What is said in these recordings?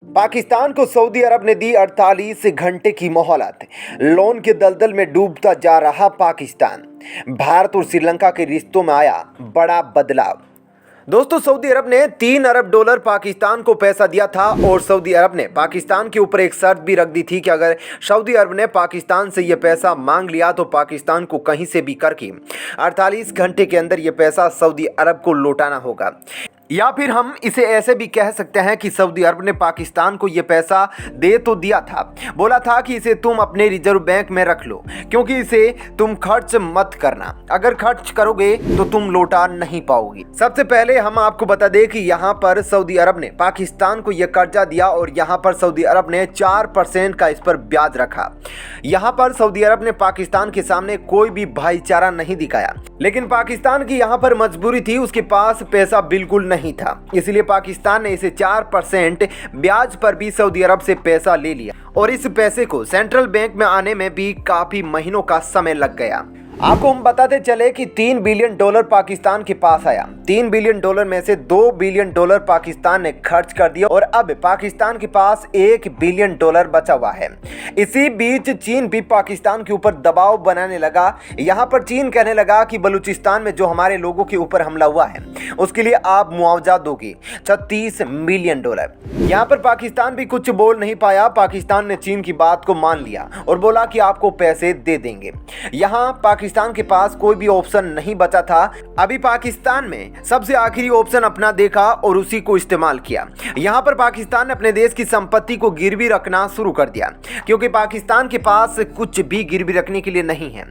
पाकिस्तान को सऊदी अरब ने दी 48 घंटे की मोहलत। लोन के दलदल में डूबता जा रहा पाकिस्तान। भारत और श्रीलंका के रिश्तों में आया बड़ा बदलाव। दोस्तों, सऊदी अरब ने $3 अरब पाकिस्तान को पैसा दिया था और सऊदी अरब ने पाकिस्तान के ऊपर एक शर्त भी रख दी थी कि अगर सऊदी अरब ने पाकिस्तान से ये पैसा मांग लिया तो पाकिस्तान को कहीं से भी करके 48 घंटे के अंदर ये पैसा सऊदी अरब को लौटाना होगा। या फिर हम इसे ऐसे भी कह सकते हैं कि सऊदी अरब ने पाकिस्तान को ये पैसा दे तो दिया था, बोला था कि इसे तुम अपने रिजर्व बैंक में रख लो क्योंकि इसे तुम खर्च मत करना, अगर खर्च करोगे तो तुम लौटा नहीं पाओगे। सबसे पहले हम आपको बता दें कि यहाँ पर सऊदी अरब ने पाकिस्तान को यह कर्जा दिया और यहाँ पर सऊदी अरब ने 4% का इस पर ब्याज रखा। यहाँ पर सऊदी अरब ने पाकिस्तान के सामने कोई भी भाईचारा नहीं दिखाया, लेकिन पाकिस्तान की यहाँ पर मजबूरी थी, उसके पास पैसा बिल्कुल नहीं था, इसलिए पाकिस्तान ने इसे 4% ब्याज पर भी सऊदी अरब से पैसा ले लिया और इस पैसे को सेंट्रल बैंक में आने में भी काफी महीनों का समय लग गया। आपको हम बताते चले कि $3 बिलियन पाकिस्तान के पास आया। $3 बिलियन में से $2 बिलियन पाकिस्तान ने खर्च कर दिया और अब पाकिस्तान के पास $1 बिलियन बचा हुआ है। इसी बीच चीन भी पाकिस्तान के ऊपर दबाव बनाने लगा। यहाँ पर चीन कहने लगा कि बलूचिस्तान में जो हमारे लोगों के ऊपर हमला हुआ है उसके लिए आप मुआवजा दोगे $36 मिलियन। यहाँ पर पाकिस्तान भी कुछ बोल नहीं पाया। पाकिस्तान ने चीन की बात को मान लिया और बोला कि आपको पैसे दे देंगे। यहाँ पाकिस्तान के पास कोई भी ऑप्शन नहीं बचा था। अभी पाकिस्तान में सबसे आखिरी ऑप्शन अपना देखा और उसी को इस्तेमाल किया। यहाँ पर पाकिस्तान ने अपने देश की संपत्ति को गिरवी रखना शुरू कर दिया क्योंकि पाकिस्तान के पास कुछ भी गिरवी रखने के लिए नहीं है।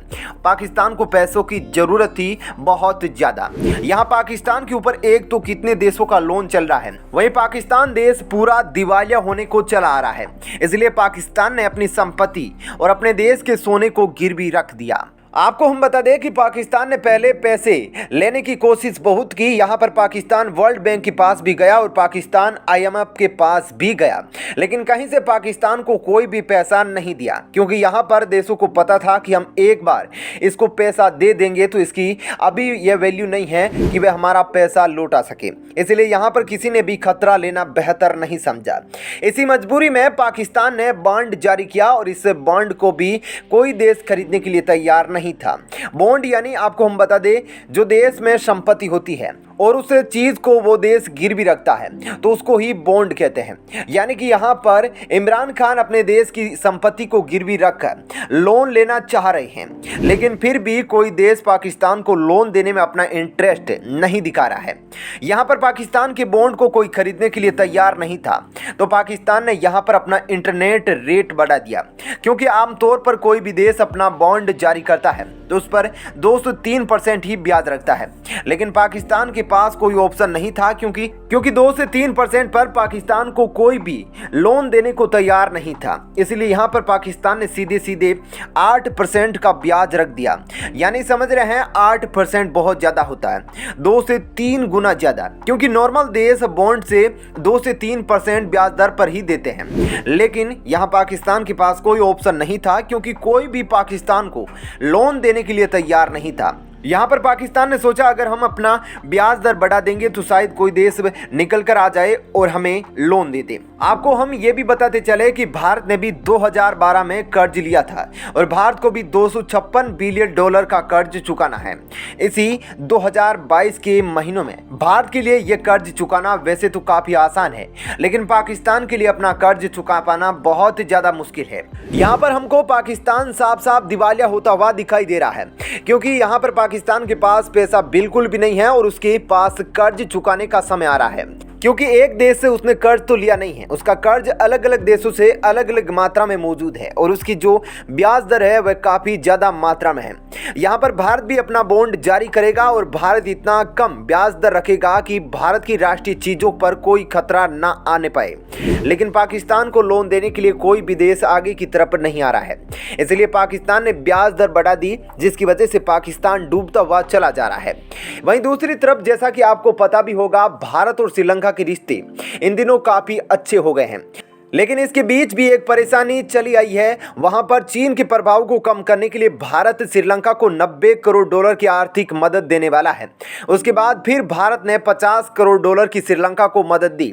पाकिस्तान को पैसों की जरूरत थी बहुत ज्यादा। यहाँ पाकिस्तान के ऊपर एक तो कितने देशों का लोन चल रहा है, वहीं पाकिस्तान देश पूरा दिवालिया होने को चला आ रहा है, इसलिए पाकिस्तान ने अपनी संपत्ति और अपने देश के सोने को गिरवी रख दिया। आपको हम बता दें कि पाकिस्तान ने पहले पैसे लेने की कोशिश बहुत की। यहाँ पर पाकिस्तान वर्ल्ड बैंक के पास भी गया और पाकिस्तान IMF के पास भी गया, लेकिन कहीं से पाकिस्तान को कोई भी पैसा नहीं दिया क्योंकि यहाँ पर देशों को पता था कि हम एक बार इसको पैसा दे देंगे तो इसकी अभी यह वैल्यू नहीं है कि वह हमारा पैसा लौटा सके, इसलिए यहाँ पर किसी ने भी खतरा लेना बेहतर नहीं समझा। इसी मजबूरी में पाकिस्तान ने बॉन्ड जारी किया और इस बॉन्ड को भी कोई देश खरीदने के लिए तैयार नहीं था। बॉन्ड यानी आपको हम बता दें जो देश में संपत्ति होती है और उस चीज को वो देश गिरवी रखता है तो उसको ही बॉन्ड कहते हैं। यानी कि यहाँ पर इमरान खान अपने देश की संपत्ति को गिरवी रखकर लोन लेना चाह रहे हैं, लेकिन फिर भी कोई देश पाकिस्तान को लोन देने में अपना इंटरेस्ट नहीं दिखा रहा है। यहाँ पर पाकिस्तान के बॉन्ड को कोई खरीदने के लिए तैयार नहीं था तो पाकिस्तान ने यहाँ पर अपना इंटरनेट रेट बढ़ा दिया क्योंकि आमतौर पर कोई भी देश अपना बॉन्ड जारी करता है तो उस पर 2 से 3% ही ब्याज रखता है, लेकिन पाकिस्तान के पास कोई ऑप्शन नहीं था क्योंकि 2 से 3% पर पाकिस्तान को कोई भी लोन देने को तैयार नहीं था। इसलिए यहाँ पर पाकिस्तान ने सीधे सीधे 8% का ब्याज रख दिया। यानी समझ रहे हैं 8% बहुत ज़्यादा होता है, 2 से 3 गुना ज़्यादा, क्योंकि नॉर्मल देश बॉन्ड से 2 से 3% ब्याज दर पर ही देते हैं, लेकिन यहाँ पाकिस्तान के पास कोई ऑप्शन नहीं था क्योंकि कोई भी पाकिस्तान को लोन देने के लिए तैयार नहीं था। यहाँ पर पाकिस्तान ने सोचा अगर हम अपना ब्याज दर बढ़ा देंगे तो शायद कोई देश निकल कर आ जाए और हमें लोन दे दे। आपको हम ये भी बताते चले कि भारत ने भी 2012 में कर्ज लिया था और भारत को भी $256 बिलियन का कर्ज चुकाना है। इसी 2022 के महीनों में भारत के लिए ये कर्ज चुकाना वैसे तो काफी आसान है, लेकिन पाकिस्तान के लिए अपना कर्ज चुका पाना बहुत ज्यादा मुश्किल है। यहाँ पर हमको पाकिस्तान साफ साफ दिवालिया होता हुआ दिखाई दे रहा है क्योंकि यहाँ पर पाकिस्तान के पास पैसा बिल्कुल भी नहीं है और उसके पास कर्ज चुकाने का समय आ रहा है क्योंकि एक देश से उसने कर्ज तो लिया नहीं है, उसका कर्ज अलग अलग देशों से अलग अलग मात्रा में मौजूद है और उसकी जो ब्याज दर है वह काफ़ी ज़्यादा मात्रा में है। यहाँ पर भारत भी अपना बॉन्ड जारी करेगा और भारत इतना कम ब्याज दर रखेगा कि भारत की राष्ट्रीय चीज़ों पर कोई खतरा ना आने पाए, लेकिन पाकिस्तान को लोन देने के लिए कोई भी देश आगे की तरफ नहीं आ रहा है, इसलिए पाकिस्तान ने ब्याज दर बढ़ा दी जिसकी वजह से पाकिस्तान डूबता हुआ चला जा रहा है। वहीं दूसरी तरफ जैसा कि आपको पता भी होगा भारत और श्रीलंका के रिश्ते इन दिनों काफी अच्छे हो गए हैं। लेकिन इसके बीच भी एक परेशानी चली आई है। वहां पर चीन के प्रभाव को कम करने के लिए भारत श्रीलंका को 90 करोड़ डॉलर की आर्थिक मदद देने वाला है। उसके बाद फिर भारत ने 50 करोड़ डॉलर की श्रीलंका को मदद दी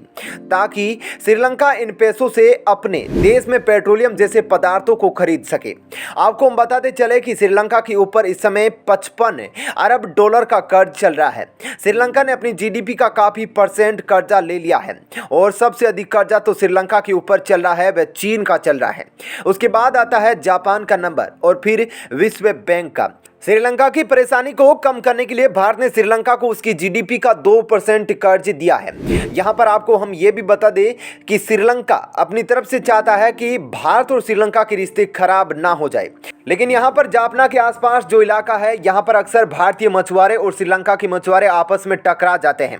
ताकि श्रीलंका इन पैसों से अपने देश में पेट्रोलियम जैसे पदार्थों को खरीद सके। आपको हम बताते चले कि श्रीलंका के ऊपर इस समय 55 अरब डॉलर का कर्ज चल रहा है। श्रीलंका ने अपनी जीडीपी का काफी परसेंट कर्जा ले लिया है और सबसे अधिक कर्जा तो श्रीलंका के ऊपर चल रहा है वह चीन का चल रहा है। उसके बाद आता है जापान का नंबर और फिर विश्व बैंक का। श्रीलंका की परेशानी को कम करने के लिए भारत ने श्रीलंका को उसकी जीडीपी का 2% कर्ज दिया है। यहां पर आपको हम ये भी बता दें कि श्रीलंका अपनी तरफ से चाहता है कि भारत और श्रीलंका के रिश्ते खराब ना हो जाए, लेकिन यहां पर जाफना के आसपास जो इलाका है यहां पर अक्सर भारतीय मछुआरे और श्रीलंका के मछुआरे आपस में टकरा जाते हैं।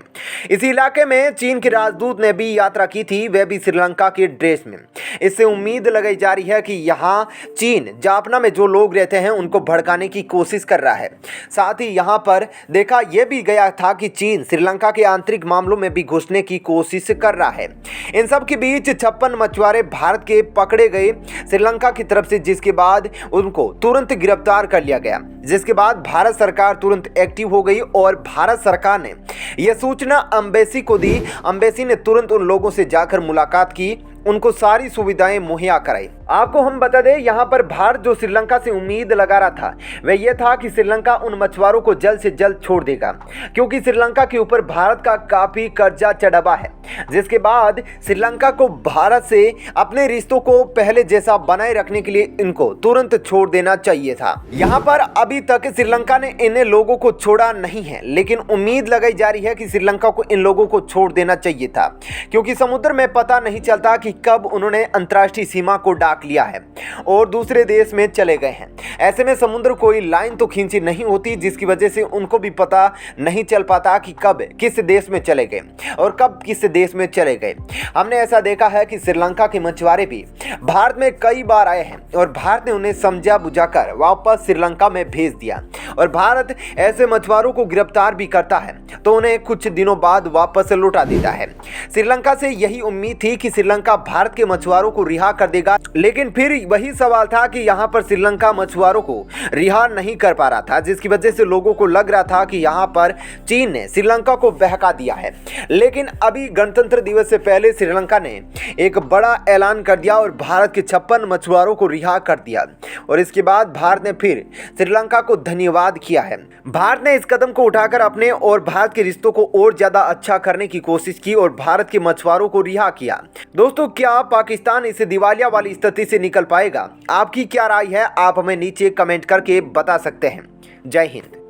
इसी इलाके में चीन के राजदूत ने भी यात्रा की थी, वह भी श्रीलंका के ड्रेस में। इससे उम्मीद लगाई जा रही है कि यहाँ चीन जाफना में जो लोग रहते हैं उनको भड़काने की कोशिश कर रहा है। साथ ही यहां पर देखा यह भी गया था कि चीन श्रीलंका के आंतरिक मामलों में भी घुसने की कोशिश कर रहा है। इन सब के बीच 56 मछुआरे भारत के पकड़े गए श्रीलंका की तरफ से, जिसके बाद उनको तुरंत गिरफ्तार कर लिया गया। जिसके बाद भारत सरकार तुरंत एक्टिव हो गई और भारत सरकार ने यह सूचना एम्बेसी को दी। एम्बेसी ने तुरंत उन लोगों से जाकर मुलाकात की, उनको सारी सुविधाएं मुहैया कराई। आपको हम बता दें यहाँ पर भारत जो श्रीलंका से उम्मीद लगा रहा था वह यह था कि श्रीलंका उन मछुआरों को जल्द से जल्द छोड़ देगा, क्योंकि श्रीलंका के ऊपर भारत का काफी कर्जा चढ़ा है। जिसके बाद श्रीलंका को भारत से अपने रिश्तों को पहले जैसा बनाए रखने के लिए इनको तुरंत छोड़ देना चाहिए था। यहाँ पर अभी तक श्रीलंका ने इन लोगों को छोड़ा नहीं है, लेकिन उम्मीद लगाई जा रही है कि श्रीलंका को इन लोगों को छोड़ देना चाहिए था, क्योंकि समुद्र में पता नहीं चलता कि कब उन्होंने अंतर्राष्ट्रीय सीमा को डाक लिया है और दूसरे देश में चले गए हैं। ऐसे में समुद्र कोई लाइन तो खींची नहीं होती, जिसकी वजह से उनको भी पता नहीं चल पाता कि कब किस देश में चले गए और कब किस देश में चले गए। हमने ऐसा देखा है कि श्रीलंका के मछुआरे भी भारत में कई बार आए हैं और भारत ने उन्हें समझा बुझाकर वापस श्रीलंका में भेज दिया, और भारत ऐसे मछुआरों को गिरफ्तार भी करता है तो उन्हें कुछ दिनों बाद वापस लौटा देता है। श्रीलंका से यही उम्मीद थी कि श्रीलंका भारत के मछुआरों को रिहा कर देगा, लेकिन फिर वही सवाल था कि यहाँ पर श्रीलंका मछुआरों को रिहा नहीं कर पा रहा था, जिसकी वजह से लोगों को लग रहा था कि यहाँ पर चीन ने श्रीलंका को बहका दिया है। लेकिन अभी गणतंत्र दिवस से पहले श्रीलंका ने एक बड़ा ऐलान कर दिया और भारत के 56 मछुआरों को रिहा कर दिया, और इसके बाद भारत ने फिर श्रीलंका को धन्यवाद किया है। भारत ने इस कदम को उठाकर अपने और भारत के रिश्तों को और ज्यादा अच्छा करने की कोशिश की और भारत के मछुआरों को रिहा किया। दोस्तों, क्या पाकिस्तान इस दिवालिया वाली स्थिति से निकल पाएगा? आपकी क्या राय है? आप हमें नीचे कमेंट करके बता सकते हैं। जय हिंद।